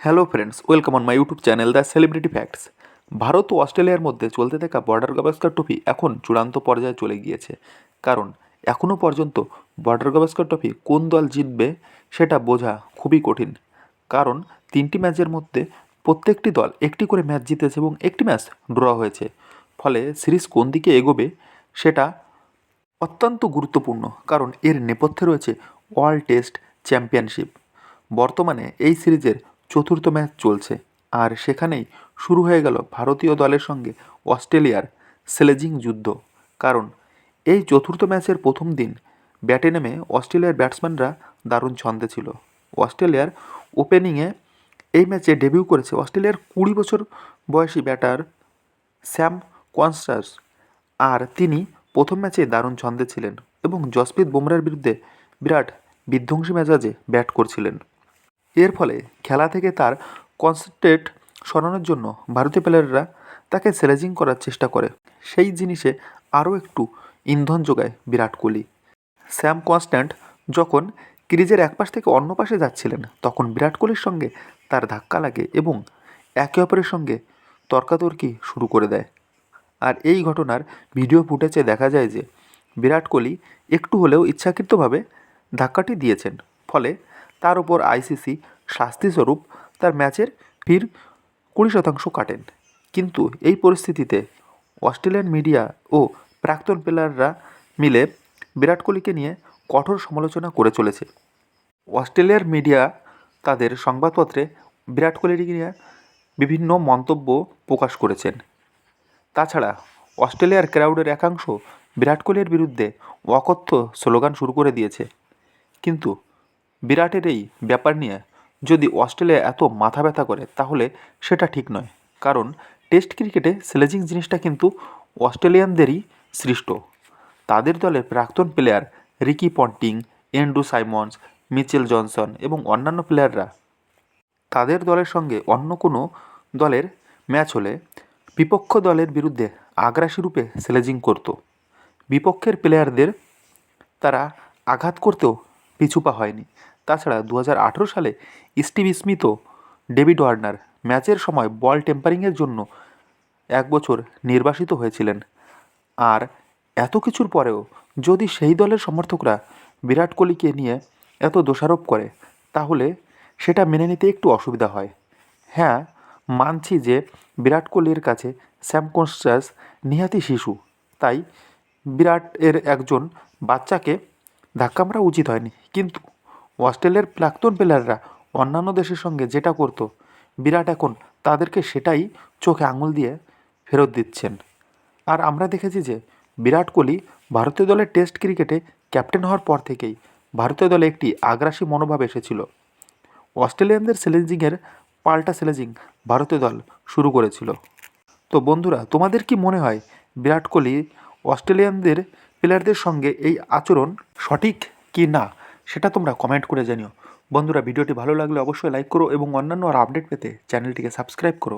Hello friends, welcome on my YouTube channel the celebrity facts. Bharat ও অস্ট্রেলিয়ার মধ্যে চলতে থাকা বর্ডার গাভাস্কার ট্রফি এখন চূড়ান্ত পর্যায়ে চলে গিয়েছে। কারণ এখনও পর্যন্ত বর্ডার গাভাস্কার ট্রফি কোন দল জিতবে সেটা বোঝা খুবই কঠিন। কারণ 3টি ম্যাচের মধ্যে প্রত্যেকটি দল একটি করে ম্যাচ জিতেছে এবং একটি ম্যাচ ড্র হয়েছে। ফলে সিরিজ কোন দিকে এগোবে সেটা অত্যন্ত গুরুত্বপূর্ণ, কারণ এর নেপথ্যে রয়েছে ওয়ার্ল্ড টেস্ট চ্যাম্পিয়নশিপ। বর্তমানে এই সিরিজের চতুর্থ ম্যাচ চলছে, আর সেখানেই শুরু হয়ে গেল ভারতীয় দলের সঙ্গে অস্ট্রেলিয়ার স্লেজিং যুদ্ধ। কারণ এই চতুর্থ ম্যাচের প্রথম দিন ব্যাটে নেমে অস্ট্রেলিয়ার ব্যাটসম্যানরা দারুণ ছন্দে ছিল। অস্ট্রেলিয়ার ওপেনিংয়ে এই ম্যাচে ডেবিউ করেছে অস্ট্রেলিয়ার 20 বছর বয়সী ব্যাটার স্যাম কনস্টান্স, আর তিনি প্রথম ম্যাচে দারুণ ছন্দে ছিলেন এবং জসপ্রীত বুমরার বিরুদ্ধে বিরাট বিধ্বংসী মেজাজে ব্যাট করছিলেন। এর ফলে খেলা থেকে তার কনসেন্ট্রেট সরানোর জন্য ভারতীয় প্লেয়াররা তাকে স্লেজিং করার চেষ্টা করে। সেই জিনিসে আরও একটু ইন্ধন যোগায় বিরাট কোহলি। স্যাম কনস্ট্যান্ট যখন ক্রিজের এক পাশ থেকে অন্য পাশে যাচ্ছিলেন, তখন বিরাট কোহলির সঙ্গে তার ধাক্কা লাগে এবং একে অপরের সঙ্গে তর্কাতর্কি শুরু করে দেয়। আর এই ঘটনার ভিডিও ফুটেজে দেখা যায় যে বিরাট কোহলি একটু হলেও ইচ্ছাকৃতভাবে ধাক্কাটি দিয়েছেন, ফলে তার উপর আইসিসি শাস্তিস্বরূপ তার ম্যাচের ফির 20% কাটেন। কিন্তু এই পরিস্থিতিতে অস্ট্রেলিয়ান মিডিয়া ও প্রাক্তন প্লেয়াররা মিলে বিরাট কোহলিকে নিয়ে কঠোর সমালোচনা করে চলেছে। অস্ট্রেলিয়ার মিডিয়া তাদের সংবাদপত্রে বিরাট কোহলিকে নিয়ে বিভিন্ন মন্তব্য প্রকাশ করেছেন। তাছাড়া অস্ট্রেলিয়ার ক্রাউডের একাংশ বিরাট কোহলির বিরুদ্ধে অকথ্য স্লোগান শুরু করে দিয়েছে। কিন্তু বিরাটের এই ব্যাপার নিয়ে যদি অস্ট্রেলিয়া এত মাথা ব্যথা করে, তাহলে সেটা ঠিক নয়। কারণ টেস্ট ক্রিকেটে স্লেজিং জিনিসটা কিন্তু অস্ট্রেলিয়ানদেরই সৃষ্ট। তাদের দলের প্রাক্তন player Ricky Ponting, Andrew Simons, Mitchell Johnson এবং অন্যান্য প্লেয়াররা তাদের দলের সঙ্গে অন্য কোনো দলের ম্যাচ হলে বিপক্ষ দলের বিরুদ্ধে আগ্রাসী রূপে স্লেজিং করত। বিপক্ষের প্লেয়ারদের তারা আঘাত করতেও পিছুপা হয়নি। তাছাড়া 2018 সালে স্টিভ স্মিথ ও ডেভিড ওয়ার্নার ম্যাচের সময় বল টেম্পারিংয়ের জন্য 1 বছর নির্বাসিত হয়েছিলেন। আর এত কিছুর পরেও যদি সেই দলের সমর্থকরা বিরাট কোহলিকে নিয়ে এত দোষারোপ করে, তাহলে সেটা মেনে নিতে একটু অসুবিধা হয়। হ্যাঁ, মানছি যে বিরাট কোহলির কাছে স্যাম কনস্টান্স নিহাতি শিশু, তাই বিরাট এর একজন বাচ্চাকে ধাক্কা মারা উচিত হয়নি। কিন্তু অস্ট্রেলিয়ার প্রাক্তন প্লেয়াররা অন্যান্য দেশের সঙ্গে যেটা করতো, বিরাট এখন তাদেরকে সেটাই চোখে আঙুল দিয়ে ফেরত দিচ্ছেন। আর আমরা দেখেছি যে বিরাট কোহলি ভারতীয় দলের টেস্ট ক্রিকেটে ক্যাপ্টেন হওয়ার পর থেকেই ভারতীয় দলে একটি আগ্রাসী মনোভাব এসেছিল। অস্ট্রেলিয়ানদের স্লেজিংয়ের পাল্টা স্লেজিং ভারতীয় দল শুরু করেছিল। তো বন্ধুরা, তোমাদের কি মনে হয় বিরাট কোহলি অস্ট্রেলিয়ানদের প্লেয়ারদের সঙ্গে এই আচরণ সঠিক কি না, সেটা তোমরা কমেন্ট করে জানিও। বন্ধুরা, ভিডিওটি ভালো লাগলে অবশ্যই লাইক করো এবং অন্যান্য আর আপডেট পেতে চ্যানেলটিকে সাবস্ক্রাইব করো।